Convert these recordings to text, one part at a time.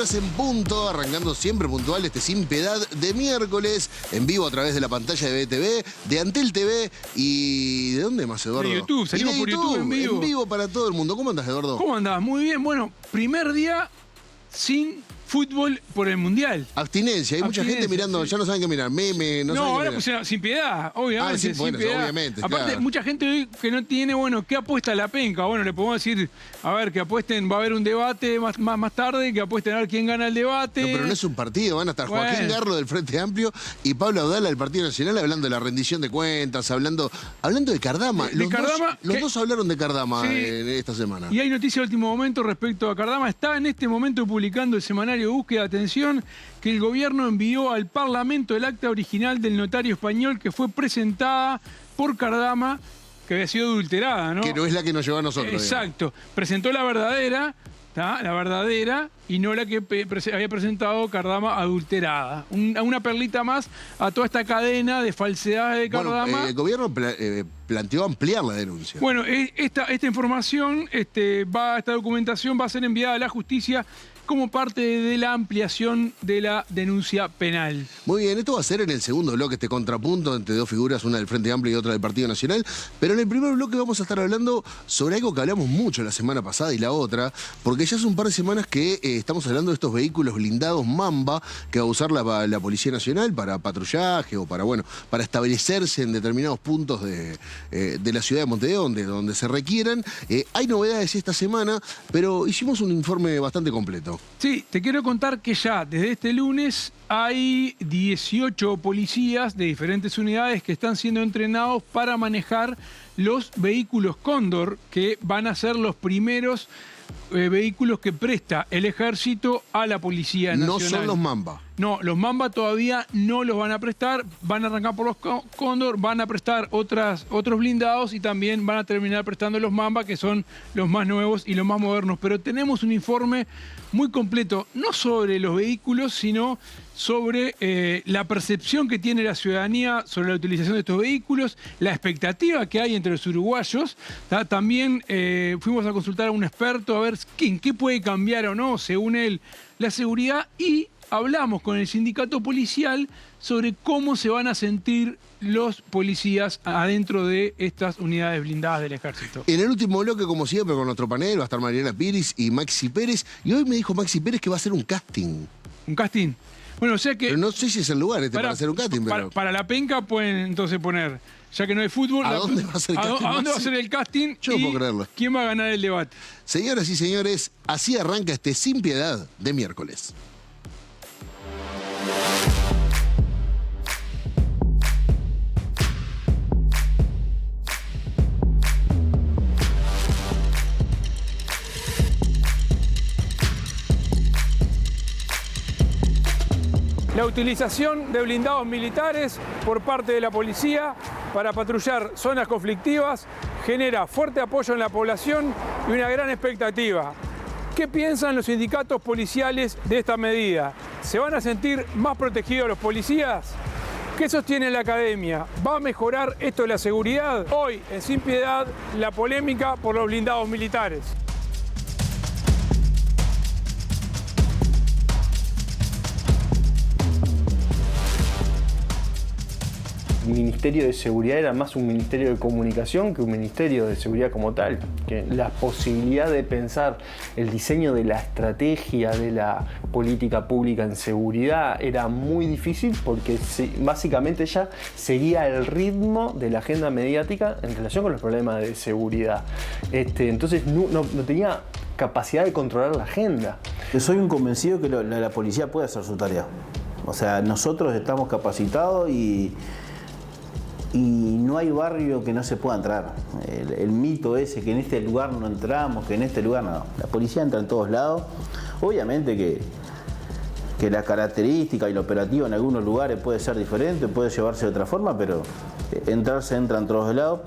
horas en punto, arrancando siempre puntual este Sin Piedad de miércoles, en vivo a través de la pantalla de BTV, de Antel TV y... ¿de dónde más, Eduardo? De YouTube, salimos por YouTube en vivo. En vivo para todo el mundo. ¿Cómo andás, Eduardo? ¿Cómo andás? Muy bien. Bueno, primer día sin fútbol por el Mundial. Abstinencia, hay mucha gente mirando, sí. Ya no saben qué mirar, meme, no saben qué ahora mirar. pusieron Sin Piedad, obviamente. Sí, bueno, Sin Piedad. obviamente, Aparte, claro. mucha gente hoy que no tiene, bueno, ¿qué apuesta la penca? Bueno, le podemos decir, a ver, que apuesten, va a haber un debate más tarde, que apuesten a ver quién gana el debate. No, pero no es un partido, van a estar Joaquín Garro del Frente Amplio y Pablo Audala del Partido Nacional hablando de la rendición de cuentas, hablando de Cardama. Los dos hablaron de Cardama esta semana. Y hay noticia de último momento respecto a Cardama. Está en este momento publicando el semanario de búsqueda. Atención, que el gobierno envió al Parlamento el acta original del notario español que fue presentada por Cardama, que había sido adulterada, ¿no? Que no es la que nos llevó a nosotros. Exacto. Presentó la verdadera, y no la que había presentado Cardama adulterada. Una perlita más a toda esta cadena de falsedades de Cardama. Bueno, el gobierno planteó ampliar la denuncia. Bueno, esta información, esta documentación va a ser enviada a la justicia como parte de la ampliación de la denuncia penal. Muy bien, esto va a ser en el segundo bloque, este contrapunto entre dos figuras, una del Frente Amplio y otra del Partido Nacional, pero en el primer bloque vamos a estar hablando sobre algo que hablamos mucho la semana pasada y la otra, porque ya hace un par de semanas que estamos hablando de estos vehículos blindados Mamba que va a usar la Policía Nacional para patrullaje o para establecerse en determinados puntos de la ciudad de Montevideo, donde se requieran. Hay novedades esta semana, pero hicimos un informe bastante completo. Sí, te quiero contar que ya desde este lunes hay 18 policías de diferentes unidades que están siendo entrenados para manejar los vehículos Cóndor, que van a ser los primeros vehículos que presta el Ejército a la Policía Nacional. No son los Mamba. No, los Mamba todavía no los van a prestar, van a arrancar por los Cóndor, van a prestar otros blindados y también van a terminar prestando los Mamba, que son los más nuevos y los más modernos. Pero tenemos un informe muy completo, no sobre los vehículos, sino sobre la percepción que tiene la ciudadanía sobre la utilización de estos vehículos, la expectativa que hay entre los uruguayos. También fuimos a consultar a un experto a ver en qué puede cambiar o no, según él, la seguridad, y hablamos con el sindicato policial sobre cómo se van a sentir los policías adentro de estas unidades blindadas del Ejército. En el último bloque, como siempre, con nuestro panel va a estar Mariana Piris y Maxi Pérez. Y hoy me dijo Maxi Pérez que va a hacer un casting. ¿Un casting? Bueno, o sea que... Pero no sé si es el lugar para hacer un casting. Para la penca pueden entonces poner, ya que no hay fútbol... ¿A dónde va a ser el casting? ¿A dónde va a ser el casting? Yo no puedo creerlo. ¿Quién va a ganar el debate? Señoras y señores, así arranca este Sin Piedad de miércoles. La utilización de blindados militares por parte de la policía para patrullar zonas conflictivas genera fuerte apoyo en la población y una gran expectativa. ¿Qué piensan los sindicatos policiales de esta medida? ¿Se van a sentir más protegidos los policías? ¿Qué sostiene la academia? ¿Va a mejorar esto de la seguridad? Hoy, en Sin Piedad, la polémica por los blindados militares. El Ministerio de Seguridad era más un ministerio de comunicación que un ministerio de seguridad como tal. Que la posibilidad de pensar el diseño de la estrategia de la política pública en seguridad era muy difícil porque básicamente ya seguía el ritmo de la agenda mediática en relación con los problemas de seguridad. Entonces no tenía capacidad de controlar la agenda. Yo soy un convencido que la policía puede hacer su tarea. O sea, nosotros estamos capacitados y no hay barrio que no se pueda entrar. El mito ese que en este lugar no entramos, que en este lugar no. La policía entra en todos lados. Obviamente que la característica y el operativo en algunos lugares puede ser diferente, puede llevarse de otra forma, pero entra en todos lados.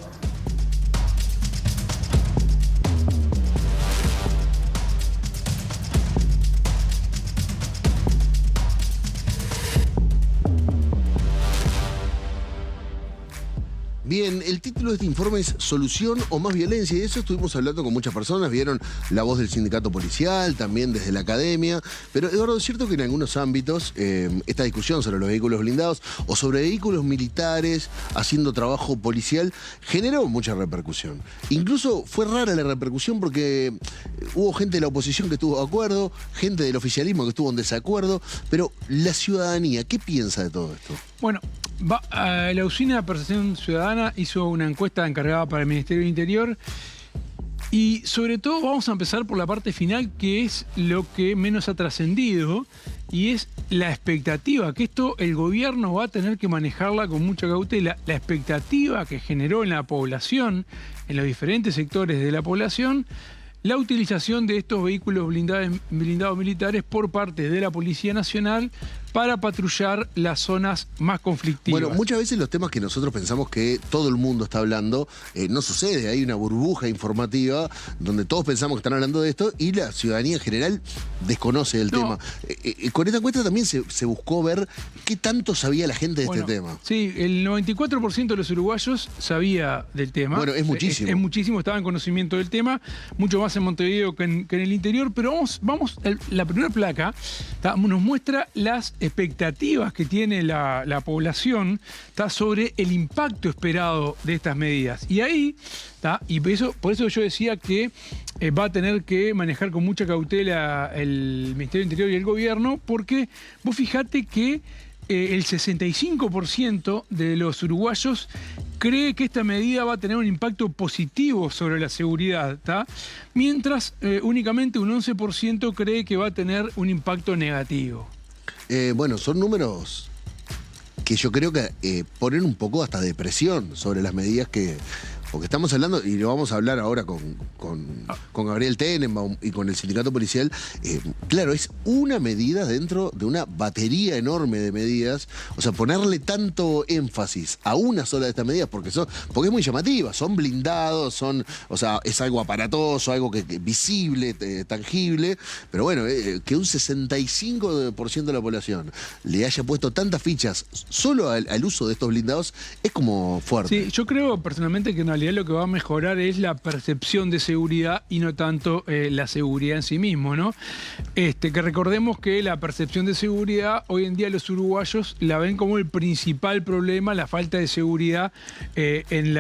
Bien, el título de este informe es Solución o más violencia, y eso estuvimos hablando con muchas personas, vieron la voz del sindicato policial, también desde la academia, pero Eduardo, es cierto que en algunos ámbitos esta discusión sobre los vehículos blindados o sobre vehículos militares haciendo trabajo policial generó mucha repercusión. Incluso fue rara la repercusión porque hubo gente de la oposición que estuvo de acuerdo, gente del oficialismo que estuvo en desacuerdo, pero la ciudadanía, ¿qué piensa de todo esto? Bueno, la Oficina de Percepción Ciudadana hizo una encuesta encargada para el Ministerio del Interior y sobre todo vamos a empezar por la parte final, que es lo que menos ha trascendido, y es la expectativa, que esto el gobierno va a tener que manejarla con mucha cautela. La expectativa que generó en la población, en los diferentes sectores de la población, la utilización de estos vehículos blindados militares por parte de la Policía Nacional para patrullar las zonas más conflictivas. Bueno, muchas veces los temas que nosotros pensamos que todo el mundo está hablando, no sucede. Hay una burbuja informativa donde todos pensamos que están hablando de esto y la ciudadanía en general desconoce el tema. Con esta encuesta también se buscó ver qué tanto sabía la gente de este tema. Sí, el 94% de los uruguayos sabía del tema. Bueno, es muchísimo. Es muchísimo, estaba en conocimiento del tema, mucho más en Montevideo que en el interior, pero la primera placa nos muestra las expectativas que tiene la población sobre el impacto esperado de estas medidas. Y ahí, y por eso yo decía que va a tener que manejar con mucha cautela el Ministerio del Interior y el gobierno, porque vos fijate que el 65% de los uruguayos cree que esta medida va a tener un impacto positivo sobre la seguridad, mientras únicamente un 11% cree que va a tener un impacto negativo. Bueno, son números que yo creo que ponen un poco hasta de presión sobre las medidas que... Porque estamos hablando, y lo vamos a hablar ahora con Gabriel Tenenbaum y con el sindicato policial, claro, es una medida dentro de una batería enorme de medidas. O sea, ponerle tanto énfasis a una sola de estas medidas, porque es muy llamativa, son blindados, o sea, es algo aparatoso, algo que visible, tangible, pero bueno, que un 65% de la población le haya puesto tantas fichas solo al uso de estos blindados es como fuerte. Sí, yo creo personalmente que en realidad lo que va a mejorar es la percepción de seguridad y no tanto la seguridad en sí mismo, ¿no? Que recordemos que la percepción de seguridad, hoy en día los uruguayos la ven como el principal problema, la falta de seguridad en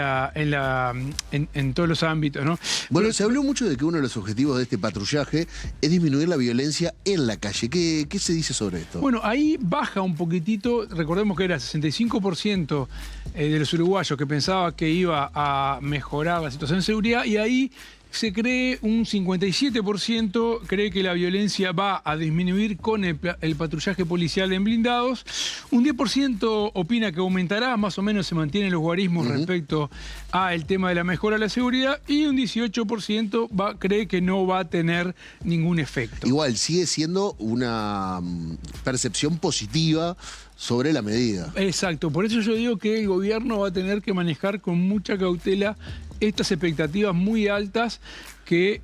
todos los ámbitos, ¿no? Bueno, se habló mucho de que uno de los objetivos de este patrullaje es disminuir la violencia en la calle. ¿Qué se dice sobre esto? Bueno, ahí baja un poquitito, recordemos que era 65% de los uruguayos que pensaba que iba a mejorar la situación de seguridad, y ahí se cree un 57% cree que la violencia va a disminuir con el patrullaje policial en blindados, un 10% opina que aumentará, más o menos se mantienen los guarismos respecto al tema de la mejora de la seguridad, y un 18% cree que no va a tener ningún efecto. Igual sigue siendo una percepción positiva sobre la medida. Exacto, por eso yo digo que el gobierno va a tener que manejar con mucha cautela estas expectativas muy altas que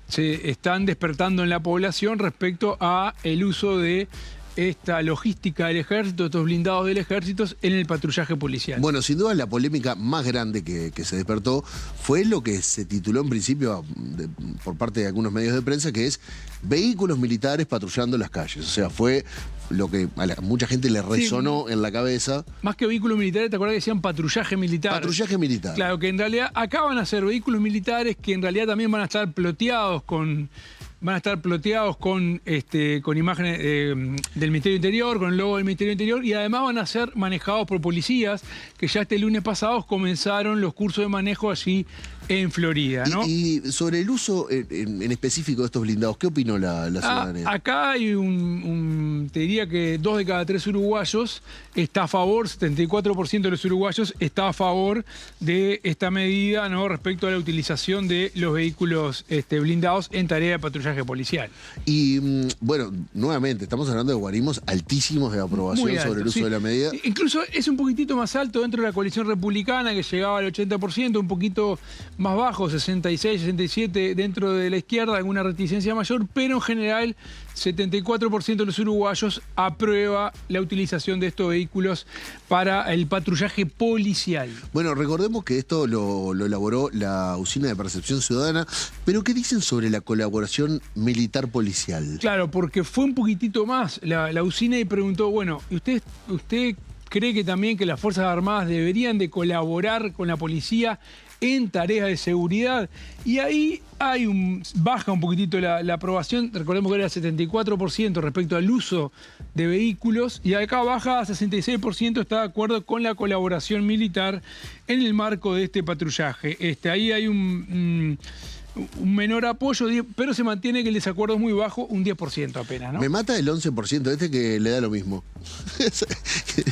se están despertando en la población respecto a el uso de esta logística del ejército, estos blindados del ejército en el patrullaje policial. Bueno, sin duda la polémica más grande que se despertó fue lo que se tituló en principio por parte de algunos medios de prensa, que es vehículos militares patrullando las calles. O sea, fue lo que a mucha gente le resonó en la cabeza. Más que vehículos militares, ¿te acuerdas que decían patrullaje militar? Patrullaje militar. Claro, que en realidad acá van a ser vehículos militares que en realidad también van a estar ploteados con imágenes del Ministerio del Interior, con el logo del Ministerio del Interior, y además van a ser manejados por policías, que ya este lunes pasado comenzaron los cursos de manejo allí en Florida, ¿no? Y sobre el uso en específico de estos blindados, ¿qué opinó la ciudadanía? Acá hay te diría que 2 de cada 3 uruguayos está a favor, 74% de los uruguayos está a favor de esta medida, ¿no?, respecto a la utilización de los vehículos blindados en tarea de patrullaje policial. Y bueno, nuevamente, estamos hablando de guarismos altísimos de aprobación sobre el uso de la medida. Incluso es un poquitito más alto dentro de la coalición republicana, que llegaba al 80%, un poquito más bajo, 66, 67 dentro de la izquierda, alguna reticencia mayor, pero en general 74% de los uruguayos aprueba la utilización de estos vehículos para el patrullaje policial. Bueno, recordemos que esto lo elaboró la Usina de Percepción Ciudadana, pero ¿qué dicen sobre la colaboración militar-policial? Claro, porque fue un poquitito más la usina y preguntó, bueno, ¿y usted cree que también que las Fuerzas Armadas deberían de colaborar con la policía en tareas de seguridad? Y ahí baja un poquitito la aprobación. Recordemos que era 74% respecto al uso de vehículos, y acá baja a 66%, está de acuerdo con la colaboración militar en el marco de este patrullaje. Ahí hay un menor apoyo, pero se mantiene que el desacuerdo es muy bajo, un 10% apenas, ¿no? Me mata el 11% que le da lo mismo.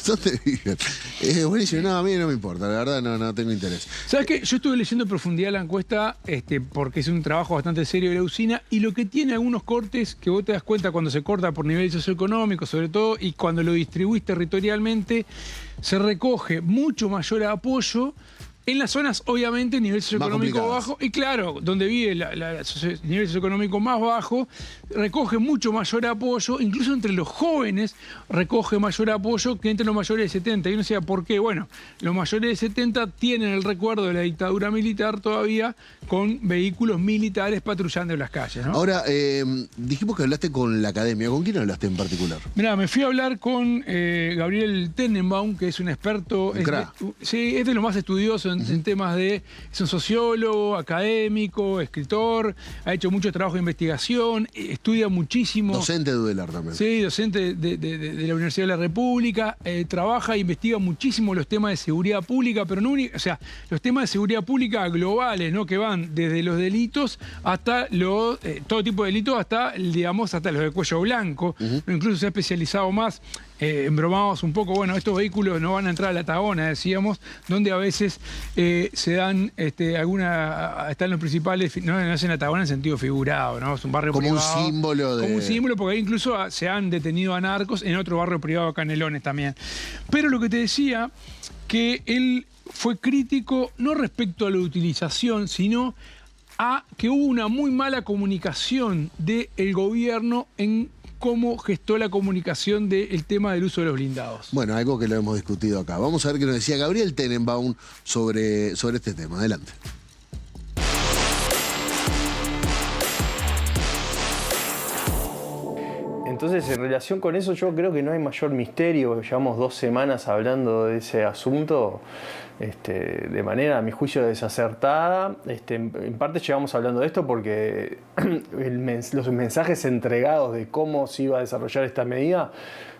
¿Dónde viven? Es buenísimo. No, a mí no me importa, la verdad no tengo interés. ¿Sabes qué? Yo estuve leyendo en profundidad la encuesta, porque es un trabajo bastante serio de la usina, y lo que tiene algunos cortes que vos te das cuenta cuando se corta por nivel socioeconómico, sobre todo, y cuando lo distribuís territorialmente, se recoge mucho mayor apoyo en las zonas, obviamente, nivel socioeconómico bajo, y claro, donde vive nivel socioeconómico más bajo, recoge mucho mayor apoyo, incluso entre los jóvenes recoge mayor apoyo que entre los mayores de 70. Y uno decía, ¿por qué? Bueno, los mayores de 70 tienen el recuerdo de la dictadura militar todavía, con vehículos militares patrullando en las calles, ¿no? Ahora, dijimos que hablaste con la academia. ¿Con quién hablaste en particular? Mirá, me fui a hablar con Gabriel Tenenbaum, que es un experto, es de lo más estudioso en temas es un sociólogo, académico, escritor, ha hecho mucho trabajo de investigación, estudia muchísimo. Docente de UDELAR también. Sí, docente de la Universidad de la República, trabaja e investiga muchísimo los temas de seguridad pública, pero no únicamente, o sea, los temas de seguridad pública globales, ¿no? Que van desde los delitos hasta todo tipo de delitos, hasta los de cuello blanco, pero incluso se ha especializado más. Embromábamos un poco, bueno, estos vehículos no van a entrar a la Tagona, decíamos, donde a veces se dan están los principales, no hacen la Tagona en sentido figurado, ¿no? Es un barrio como privado. Un símbolo de... Como un símbolo, porque ahí incluso se han detenido a narcos en otro barrio privado, Canelones también. Pero lo que te decía, que él fue crítico no respecto a la utilización, sino a que hubo una muy mala comunicación del gobierno en cómo gestó la comunicación del tema del uso de los blindados. Bueno, algo que lo hemos discutido acá. Vamos a ver qué nos decía Gabriel Tenenbaum sobre este tema. Adelante. Entonces, en relación con eso, yo creo que no hay mayor misterio. Llevamos 2 semanas hablando de ese asunto de manera, a mi juicio, desacertada. En parte llevamos hablando de esto porque los mensajes entregados de cómo se iba a desarrollar esta medida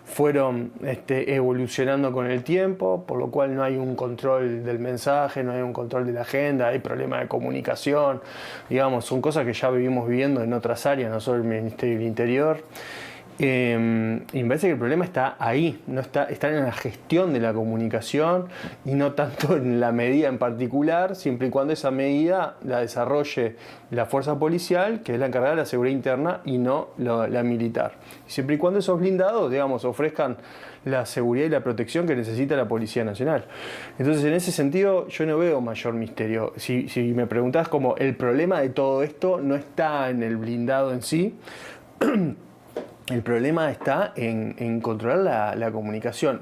fueron evolucionando con el tiempo, por lo cual no hay un control del mensaje, no hay un control de la agenda, hay problemas de comunicación, digamos, son cosas que ya vivimos viviendo en otras áreas, no solo el Ministerio del Interior. Y me parece que el problema está ahí, está en la gestión de la comunicación y no tanto en la medida en particular, siempre y cuando esa medida la desarrolle la fuerza policial, que es la encargada de la seguridad interna, y no la militar. Siempre y cuando esos blindados, digamos, ofrezcan la seguridad y la protección que necesita la Policía Nacional. Entonces, en ese sentido, yo no veo mayor misterio. Si me preguntás, como el problema de todo esto no está en el blindado en sí. El problema está en controlar la comunicación.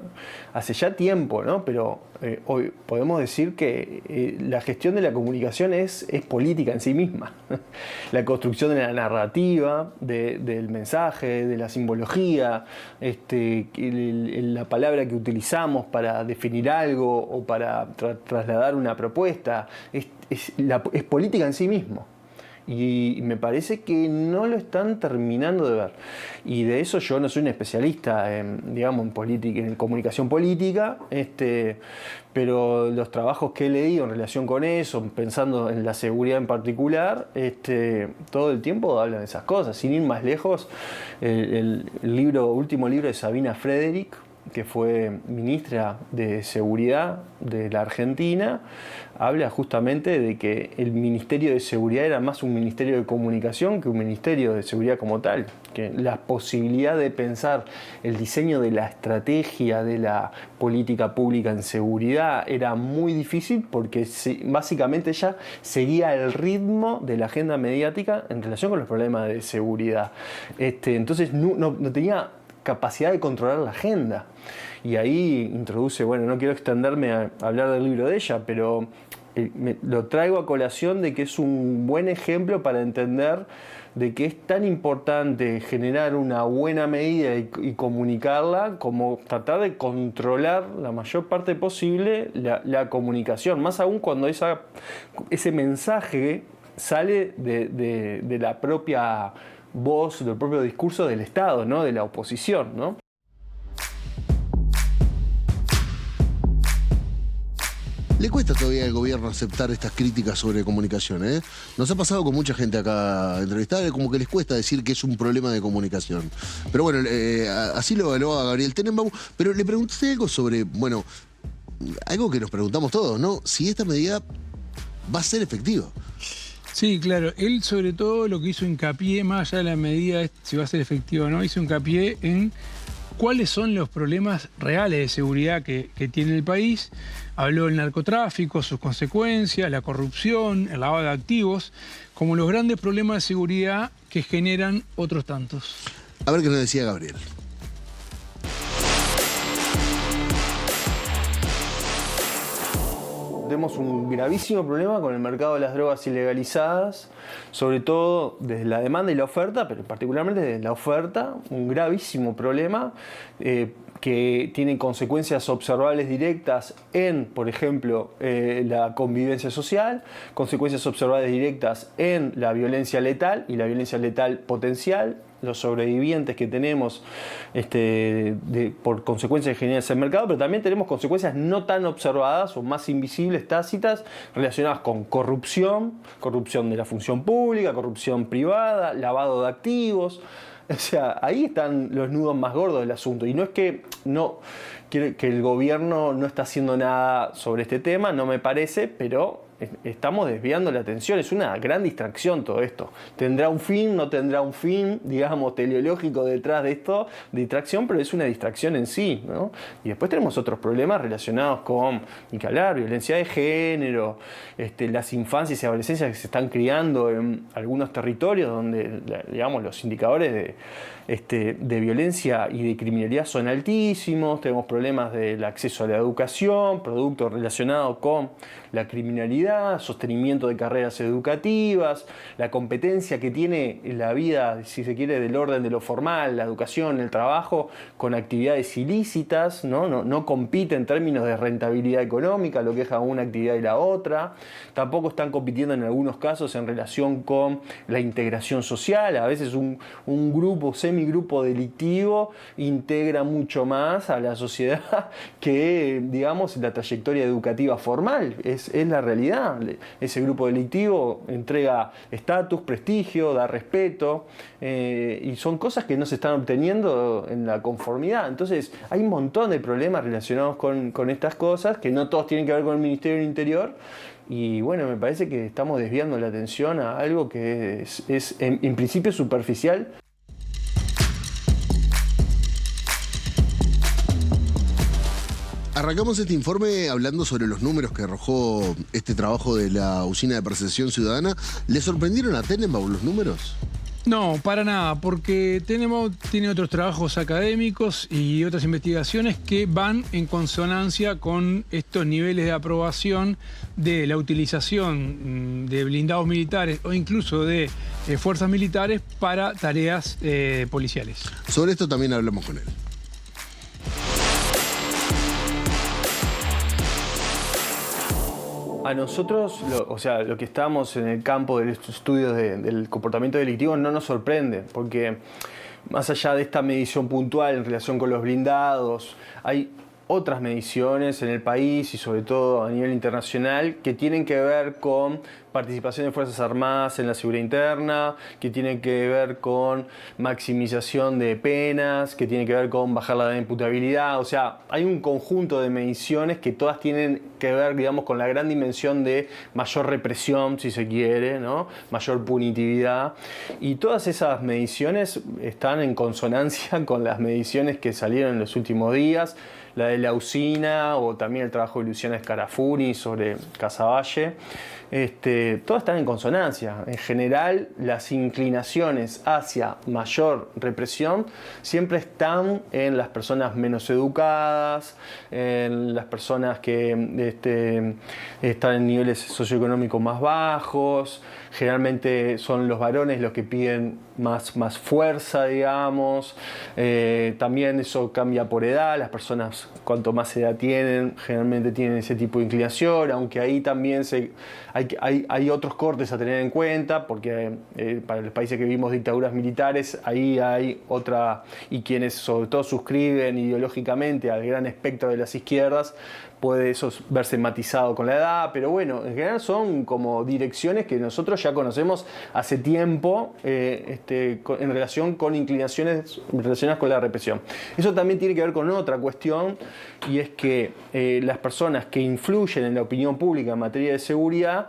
Hace ya tiempo, ¿no? Pero hoy podemos decir que la gestión de la comunicación es política en sí misma. La construcción de la narrativa, del mensaje, de la simbología, la palabra que utilizamos para definir algo o para trasladar una propuesta, es política en sí mismo. Y me parece que no lo están terminando de ver. Y de eso yo no soy un especialista en política, en comunicación política, pero los trabajos que he leído en relación con eso, pensando en la seguridad en particular, todo el tiempo hablan de esas cosas. Sin ir más lejos, el último libro de Sabina Frederick, que fue ministra de Seguridad de la Argentina, habla justamente de que el Ministerio de Seguridad era más un Ministerio de Comunicación que un Ministerio de Seguridad como tal, que la posibilidad de pensar el diseño de la estrategia de la política pública en seguridad era muy difícil porque básicamente ella seguía el ritmo de la agenda mediática en relación con los problemas de seguridad. Entonces no tenía capacidad de controlar la agenda. Y ahí introduce, bueno, no quiero extenderme a hablar del libro de ella, pero lo traigo a colación de que es un buen ejemplo para entender de que es tan importante generar una buena medida y comunicarla como tratar de controlar la mayor parte posible la comunicación, más aún cuando ese mensaje sale de la propia voz, del propio discurso del Estado, ¿no? De la oposición, ¿no? Le cuesta todavía al gobierno aceptar estas críticas sobre comunicación, ¿eh? Nos ha pasado con mucha gente acá entrevistada, como que les cuesta decir que es un problema de comunicación. Pero bueno, así lo evaluaba Gabriel Tenenbaum. Pero le pregunté algo sobre, bueno, algo que nos preguntamos todos, ¿no? Si esta medida va a ser efectiva. Sí, claro. Él sobre todo lo que hizo hincapié, más allá de la medida, si va a ser efectiva o no, hizo hincapié en cuáles son los problemas reales de seguridad que tiene el país. Habló del narcotráfico, sus consecuencias, la corrupción, el lavado de activos, como los grandes problemas de seguridad que generan otros tantos. A ver qué nos decía Gabriel. Tenemos un gravísimo problema con el mercado de las drogas ilegalizadas, sobre todo desde la demanda y la oferta, pero particularmente desde la oferta, un gravísimo problema que tiene consecuencias observables directas en, por ejemplo, la convivencia social, consecuencias observables directas en la violencia letal y la violencia letal potencial, los sobrevivientes que tenemos por consecuencias que genera ese mercado, pero también tenemos consecuencias no tan observadas o más invisibles, tácitas, relacionadas con corrupción de la función pública, corrupción privada, lavado de activos. O sea, ahí están los nudos más gordos del asunto. Y no es que el gobierno no está haciendo nada sobre este tema, no me parece, pero estamos desviando la atención. Es una gran distracción todo esto. ¿Tendrá un fin? ¿No tendrá un fin, digamos, teleológico detrás de esto? Distracción, pero es una distracción en sí, ¿no? Y después tenemos otros problemas relacionados con, ni que hablar, violencia de género, las infancias y adolescencias que se están criando en algunos territorios donde, digamos, los indicadores de violencia y de criminalidad son altísimos. Tenemos problemas del acceso a la educación, productos relacionados con la criminalidad, sostenimiento de carreras educativas, la competencia que tiene la vida, si se quiere, del orden de lo formal, la educación, el trabajo, con actividades ilícitas, no compite en términos de rentabilidad económica, lo que deja una actividad y la otra. Tampoco están compitiendo en algunos casos en relación con la integración social. A veces un grupo, semigrupo delictivo integra mucho más a la sociedad que, digamos, la trayectoria educativa formal. Es la realidad. Ese grupo delictivo entrega estatus, prestigio, da respeto, y son cosas que no se están obteniendo en la conformidad. Entonces hay un montón de problemas relacionados con estas cosas, que no todos tienen que ver con el Ministerio del Interior. Y bueno, me parece que estamos desviando la atención a algo que es en principio superficial. Arrancamos este informe hablando sobre los números que arrojó este trabajo de la Usina de Percepción Ciudadana. ¿Le sorprendieron a Tenenbaum los números? No, para nada, porque Tenenbaum tiene otros trabajos académicos y otras investigaciones que van en consonancia con estos niveles de aprobación de la utilización de blindados militares o incluso de fuerzas militares para tareas policiales. Sobre esto también hablamos con él. A nosotros, lo que estamos en el campo de estos estudios del comportamiento delictivo no nos sorprende, porque más allá de esta medición puntual en relación con los blindados, hay otras mediciones en el país y sobre todo a nivel internacional que tienen que ver con participación de Fuerzas Armadas en la seguridad interna, que tiene que ver con maximización de penas, que tiene que ver con bajar la imputabilidad. O sea, hay un conjunto de mediciones que todas tienen que ver, digamos, con la gran dimensión de mayor represión, si se quiere, ¿no? Mayor punitividad. Y todas esas mediciones están en consonancia con las mediciones que salieron en los últimos días, la de la usina o también el trabajo de Luciana Scarafuri sobre Casaballe. Todas están en consonancia. En general, las inclinaciones hacia mayor represión siempre están en las personas menos educadas, en las personas que están en niveles socioeconómicos más bajos. Generalmente son los varones los que piden más fuerza, digamos. También eso cambia por edad. Las personas, cuanto más edad tienen, generalmente tienen ese tipo de inclinación, aunque ahí también hay otros cortes a tener en cuenta, porque para los países que vivimos dictaduras militares, ahí hay otra, y quienes sobre todo suscriben ideológicamente al gran espectro de las izquierdas, puede eso verse matizado con la edad, pero bueno, en general son como direcciones que nosotros ya conocemos hace tiempo en relación con inclinaciones relacionadas con la represión. Eso también tiene que ver con otra cuestión, y es que las personas que influyen en la opinión pública en materia de seguridad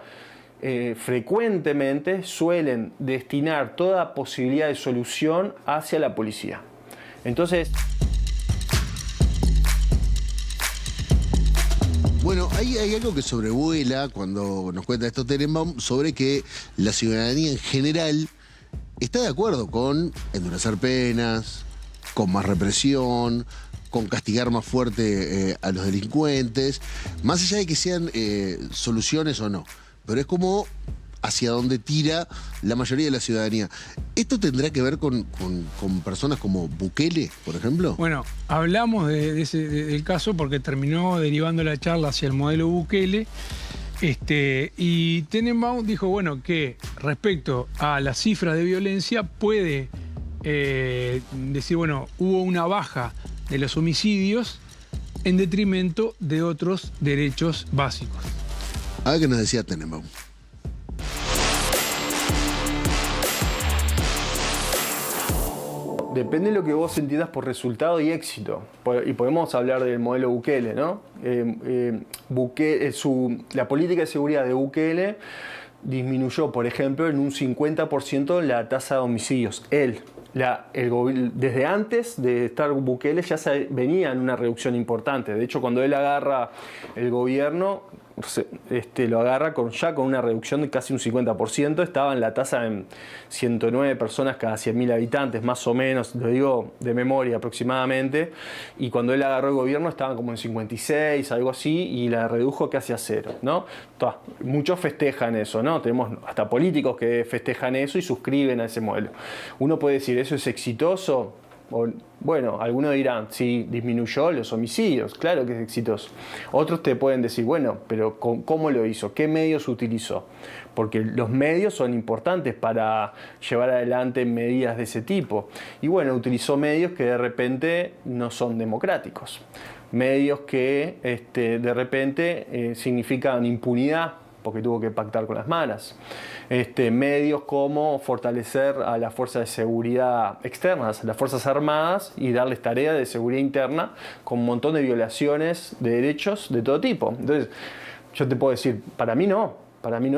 frecuentemente suelen destinar toda posibilidad de solución hacia la policía. Entonces... Bueno, hay algo que sobrevuela cuando nos cuenta esto Tenenbaum sobre que la ciudadanía en general está de acuerdo con endurecer penas, con más represión, con castigar más fuerte a los delincuentes, más allá de que sean soluciones o no. Pero es como hacia donde tira la mayoría de la ciudadanía. ¿Esto tendrá que ver con personas como Bukele, por ejemplo? Bueno, hablamos del caso porque terminó derivando la charla hacia el modelo Bukele. Y Tenenbaum dijo, bueno, que respecto a las cifras de violencia puede decir, bueno, hubo una baja de los homicidios en detrimento de otros derechos básicos. A ver qué nos decía Tenenbaum. Depende de lo que vos entiendas por resultado y éxito. Y podemos hablar del modelo Bukele, ¿no? La política de seguridad de Bukele disminuyó, por ejemplo, en un 50% la tasa de homicidios. Desde antes de estar Bukele ya venía en una reducción importante. De hecho, cuando él agarra el gobierno, lo agarra ya con una reducción de casi un 50%. Estaba en la tasa en 109 personas cada 100.000 habitantes, más o menos, lo digo de memoria aproximadamente. Y cuando él agarró el gobierno estaban como en 56, algo así, y la redujo casi a cero, ¿no? Muchos festejan eso, ¿no? Tenemos hasta políticos que festejan eso y suscriben a ese modelo. Uno puede decir, ¿eso es exitoso? Bueno, algunos dirán, sí, disminuyó los homicidios, claro que es exitoso. Otros te pueden decir, bueno, pero ¿cómo lo hizo? ¿Qué medios utilizó? Porque los medios son importantes para llevar adelante medidas de ese tipo. Y bueno, utilizó medios que de repente no son democráticos. Medios que de repente significan impunidad, porque tuvo que pactar con las malas. Medios como fortalecer a las fuerzas de seguridad externas, las Fuerzas Armadas, y darles tareas de seguridad interna con un montón de violaciones de derechos de todo tipo. Entonces, yo te puedo decir, para mí no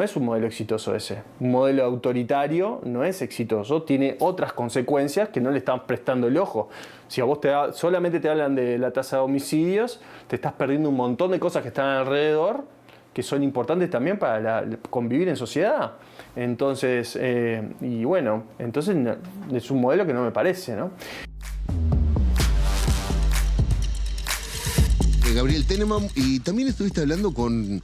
es un modelo exitoso ese. Un modelo autoritario no es exitoso, tiene otras consecuencias que no le están prestando el ojo. Si a vos solamente te hablan de la tasa de homicidios, te estás perdiendo un montón de cosas que están alrededor, que son importantes también para convivir en sociedad. Entonces, entonces es un modelo que no me parece, ¿no? Gabriel Tenenbaum, y también estuviste hablando con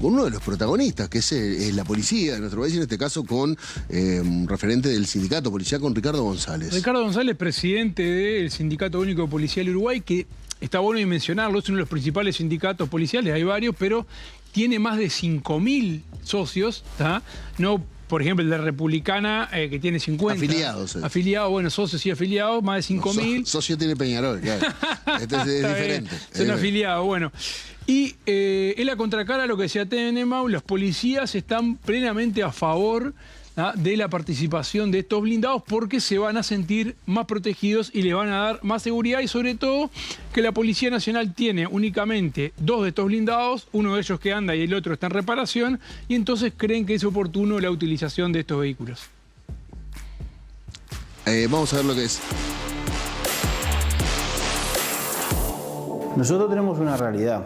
uno de los protagonistas, que es la policía de nuestro país, en este caso con un referente del sindicato policial, con Ricardo González. Ricardo González, presidente del Sindicato Único Policial de Uruguay, que está bueno mencionarlo, es uno de los principales sindicatos policiales, hay varios, pero tiene más de 5.000 socios, ¿tá? No por ejemplo, el de Republicana, que tiene 50. Afiliados. Afiliados, bueno, socios y afiliados, más de 5.000. Socio tiene Peñarol, claro. Este es diferente. Son afiliados, bueno. Y en la contracara, lo que decía Tenenbaum, los policías están plenamente a favor de la participación de estos blindados porque se van a sentir más protegidos y le van a dar más seguridad, y sobre todo que la Policía Nacional tiene únicamente 2 de estos blindados, uno de ellos que anda y el otro está en reparación, y entonces creen que es oportuno la utilización de estos vehículos. Vamos a ver lo que es. Nosotros tenemos una realidad,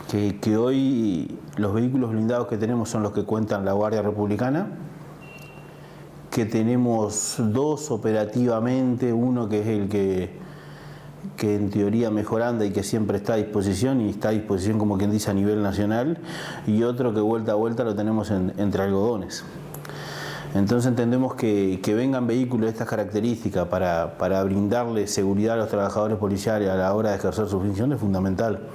que hoy los vehículos blindados que tenemos son los que cuentan la Guardia Republicana, que tenemos 2 operativamente, uno que es el que en teoría mejor anda y que siempre está a disposición, y está a disposición como quien dice a nivel nacional, y otro que vuelta a vuelta lo tenemos entre algodones. Entonces entendemos que vengan vehículos de estas características para brindarle seguridad a los trabajadores policiales a la hora de ejercer su función es fundamental.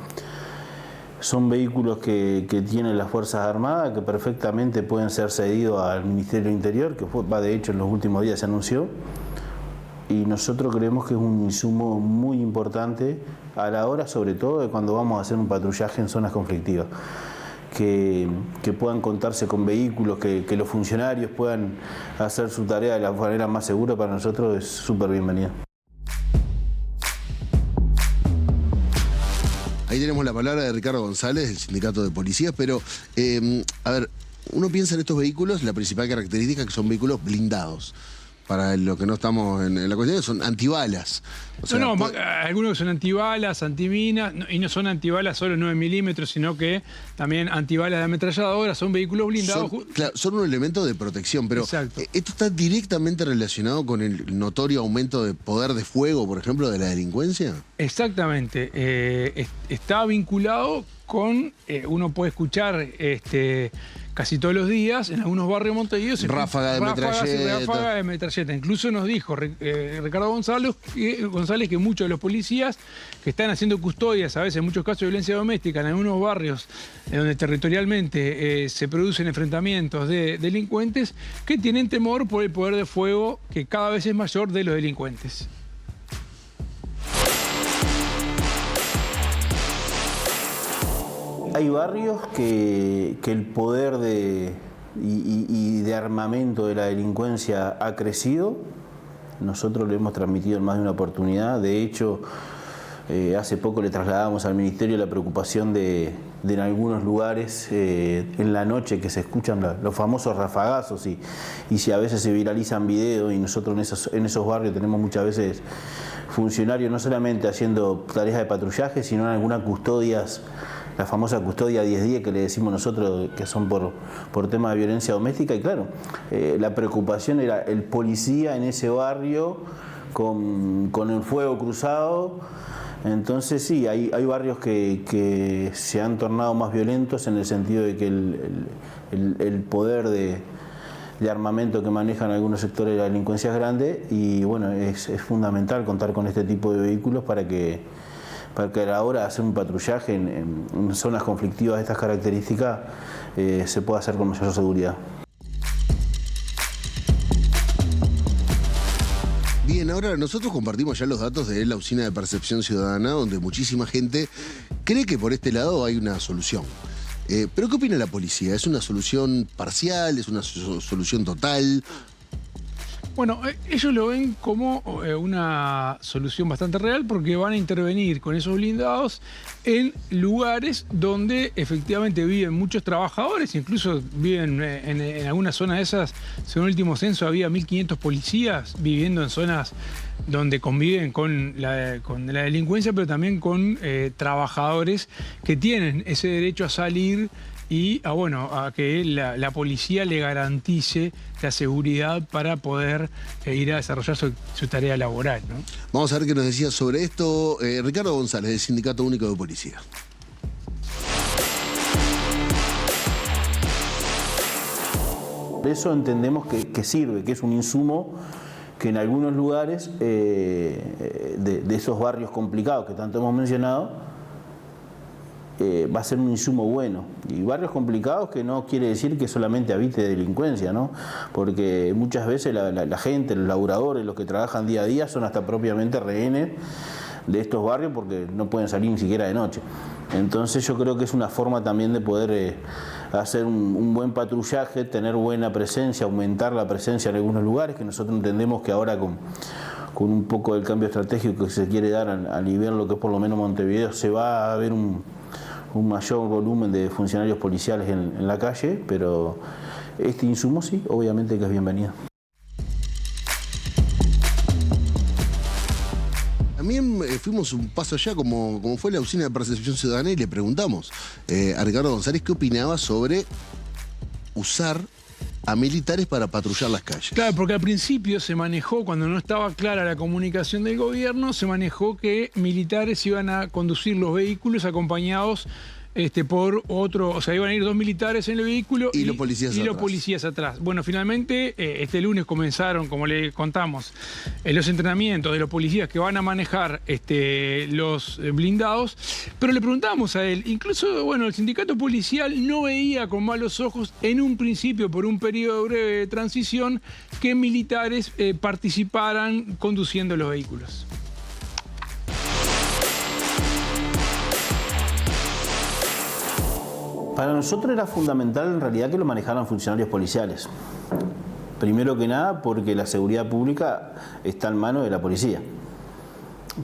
Son vehículos que tienen las Fuerzas Armadas, que perfectamente pueden ser cedidos al Ministerio del Interior, que de hecho en los últimos días se anunció, y nosotros creemos que es un insumo muy importante a la hora, sobre todo, de cuando vamos a hacer un patrullaje en zonas conflictivas. Que puedan contarse con vehículos, que los funcionarios puedan hacer su tarea de la manera más segura, para nosotros es súper bienvenido. Ahí tenemos la palabra de Ricardo González, del Sindicato de Policías, pero, a ver, uno piensa en estos vehículos, la principal característica es que son vehículos blindados. Para lo que no estamos en la cuestión, son antibalas. O sea, algunos que son antibalas, antiminas, y no son antibalas solo 9 milímetros, sino que también antibalas de ametralladora, son vehículos blindados. Son un elemento de protección, pero exacto. ¿Esto está directamente relacionado con el notorio aumento de poder de fuego, por ejemplo, de la delincuencia? Exactamente. Está vinculado con, uno puede escuchar casi todos los días en algunos barrios montevideanos ráfagas de metralleta. Incluso nos dijo Ricardo González que muchos de los policías que están haciendo custodias, a veces en muchos casos de violencia doméstica, en algunos barrios donde territorialmente se producen enfrentamientos de delincuentes, que tienen temor por el poder de fuego que cada vez es mayor de los delincuentes. Hay barrios que el poder y de armamento de la delincuencia ha crecido. Nosotros lo hemos transmitido en más de una oportunidad. De hecho, hace poco le trasladamos al Ministerio la preocupación de en algunos lugares en la noche que se escuchan los famosos rafagazos y si a veces se viralizan videos, y nosotros en esos barrios tenemos muchas veces funcionarios no solamente haciendo tareas de patrullaje, sino en algunas custodias, la famosa custodia 10-10 que le decimos nosotros, que son por temas de violencia doméstica. Y claro, la preocupación era el policía en ese barrio con el fuego cruzado. Entonces sí, hay barrios que se han tornado más violentos en el sentido de que el poder de armamento que manejan algunos sectores de la delincuencia es grande, y bueno, es fundamental contar con este tipo de vehículos para que a la hora de hacer un patrullaje en zonas conflictivas de estas características se pueda hacer con mayor seguridad. Bien, ahora nosotros compartimos ya los datos de la Oficina de Percepción Ciudadana, donde muchísima gente cree que por este lado hay una solución. ¿Pero qué opina la policía? ¿Es una solución parcial? ¿Es una solución total? Bueno, ellos lo ven como una solución bastante real, porque van a intervenir con esos blindados en lugares donde efectivamente viven muchos trabajadores, incluso viven en algunas zonas de esas. Según el último censo, había 1.500 policías viviendo en zonas donde conviven con la delincuencia, pero también con trabajadores que tienen ese derecho a salir y a que la policía le garantice la seguridad para poder ir a desarrollar su tarea laboral, ¿no? Vamos a ver qué nos decía sobre esto Ricardo González, del Sindicato Único de Policía. Por eso entendemos que sirve, que es un insumo que en algunos lugares de esos barrios complicados que tanto hemos mencionado, va a ser un insumo bueno. Y barrios complicados que no quiere decir que solamente habite delincuencia, ¿no? Porque muchas veces la gente, los laburadores, los que trabajan día a día son hasta propiamente rehenes de estos barrios porque no pueden salir ni siquiera de noche. Entonces yo creo que es una forma también de poder hacer un buen patrullaje, tener buena presencia, aumentar la presencia en algunos lugares, que nosotros entendemos que ahora con un poco del cambio estratégico que se quiere dar a nivel lo que es por lo menos Montevideo, se va a ver un mayor volumen de funcionarios policiales en la calle, pero este insumo sí, obviamente que es bienvenido. También fuimos un paso allá, como fue la Oficina de Percepción Ciudadana, y le preguntamos a Ricardo González qué opinaba sobre usar a militares para patrullar las calles. Claro, porque al principio se manejó, cuando no estaba clara la comunicación del gobierno, se manejó que militares iban a conducir los vehículos acompañados por otro, o sea, iban a ir 2 militares en el vehículo y los policías atrás. Bueno, finalmente este lunes comenzaron, como le contamos, los entrenamientos de los policías que van a manejar los blindados, pero le preguntamos a él, incluso, bueno, el sindicato policial no veía con malos ojos en un principio, por un periodo breve de transición, que militares participaran conduciendo los vehículos. Para nosotros era fundamental en realidad que lo manejaran funcionarios policiales. Primero que nada porque la seguridad pública está en manos de la policía.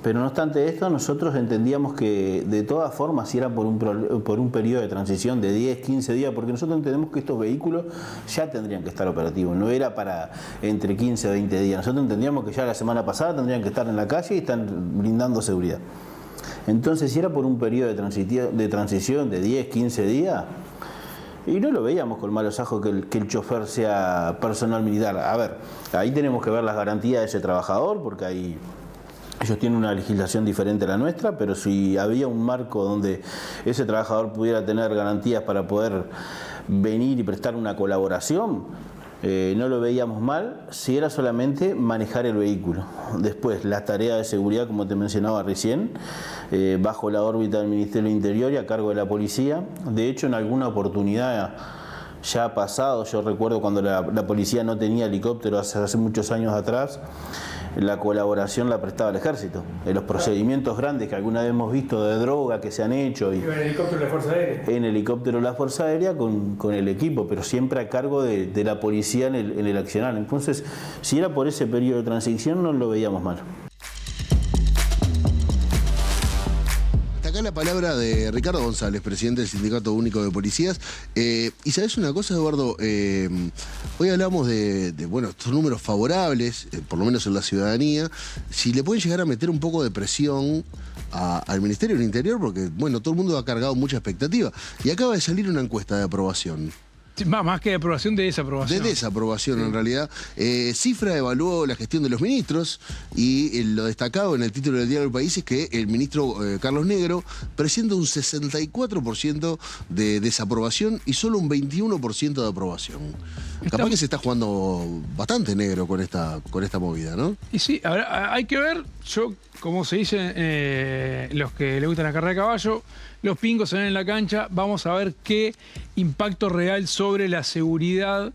Pero no obstante esto, nosotros entendíamos que de todas formas, si era por un periodo de transición de 10, 15 días, porque nosotros entendemos que estos vehículos ya tendrían que estar operativos, no era para entre 15 o 20 días. Nosotros entendíamos que ya la semana pasada tendrían que estar en la calle y están brindando seguridad. Entonces, si era por un periodo de transición de 10, 15 días, y no lo veíamos con malos ojos que el chofer sea personal militar. A ver, ahí tenemos que ver las garantías de ese trabajador, porque ahí ellos tienen una legislación diferente a la nuestra, pero si había un marco donde ese trabajador pudiera tener garantías para poder venir y prestar una colaboración, no lo veíamos mal si era solamente manejar el vehículo. Después, la tarea de seguridad, como te mencionaba recién, bajo la órbita del Ministerio del Interior y a cargo de la policía. De hecho, en alguna oportunidad ya ha pasado, yo recuerdo cuando la policía no tenía helicóptero hace muchos años atrás, la colaboración la prestaba el ejército. En los procedimientos grandes que alguna vez hemos visto de droga que se han hecho. En el helicóptero de la Fuerza Aérea. En el helicóptero de la Fuerza Aérea con el equipo, pero siempre a cargo de la policía en el accionar. Entonces, si era por ese periodo de transición, no lo veíamos mal. Acá la palabra de Ricardo González, presidente del Sindicato Único de Policías. Y sabes una cosa, Eduardo, hoy hablamos de estos números favorables, por lo menos en la ciudadanía, si le pueden llegar a meter un poco de presión al Ministerio del Interior, porque todo el mundo ha cargado mucha expectativa. Y acaba de salir una encuesta de aprobación. Más que de aprobación, de desaprobación. De desaprobación, en realidad. Cifra evaluó la gestión de los ministros y lo destacado en el título del diario El País es que el ministro Carlos Negro presenta un 64% de desaprobación y solo un 21% de aprobación. Capaz que se está jugando bastante negro con esta movida, ¿no? Y sí, ahora hay que ver, como se dice los que le gustan la carrera de caballo, los pingos se ven en la cancha, vamos a ver qué impacto real sobre la seguridad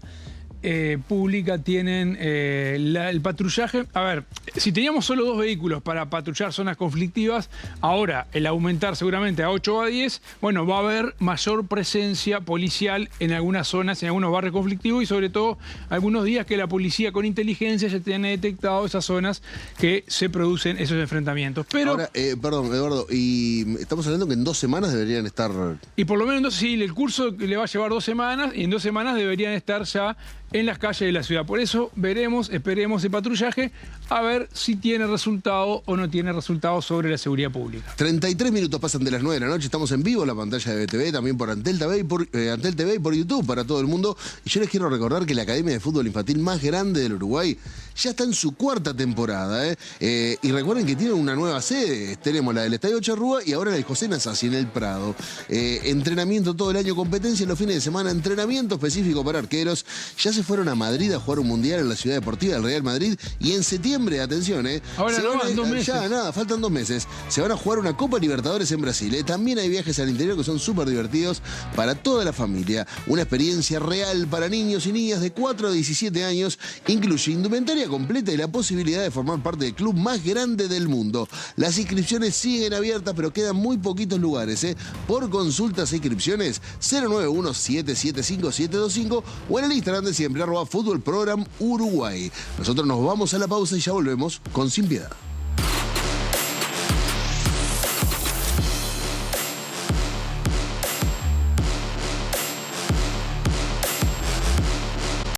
pública tienen el patrullaje. A ver, si teníamos solo 2 vehículos para patrullar zonas conflictivas, ahora el aumentar seguramente a 8 o a 10, va a haber mayor presencia policial en algunas zonas, en algunos barrios conflictivos y sobre todo algunos días que la policía con inteligencia ya tiene detectado esas zonas que se producen esos enfrentamientos. Pero, ahora, perdón, Eduardo, y estamos hablando que en 2 semanas deberían estar... Y por lo menos entonces sí, el curso le va a llevar 2 semanas y en 2 semanas deberían estar ya en las calles de la ciudad. Por eso esperemos el patrullaje a ver si tiene resultado o no tiene resultado sobre la seguridad pública. 33 minutos pasan de las 9 de la noche, estamos en vivo en la pantalla de BTV, también por Antel TV y por YouTube para todo el mundo. Y yo les quiero recordar que la Academia de Fútbol Infantil más grande del Uruguay ya está en su 4ª temporada. Y recuerden que tienen una nueva sede. Tenemos la del Estadio Charrúa y ahora la del José Nasasi en el Prado. Entrenamiento todo el año, competencia los fines de semana, entrenamiento específico para arqueros. Ya se fueron a Madrid a jugar un mundial en la Ciudad Deportiva del Real Madrid y en septiembre, atención, ahora no van 2 meses. Ya nada, faltan 2 meses. Se van a jugar una Copa Libertadores en Brasil. También hay viajes al interior que son súper divertidos para toda la familia. Una experiencia real para niños y niñas de 4 a 17 años. Incluye indumentaria completa y la posibilidad de formar parte del club más grande del mundo. Las inscripciones siguen abiertas, pero quedan muy poquitos lugares. Por consultas e inscripciones, 091-775-725 o en el Instagram de siempre, @FútbolProgramUruguay. Nosotros nos vamos a la pausa y ya volvemos con Sin Piedad.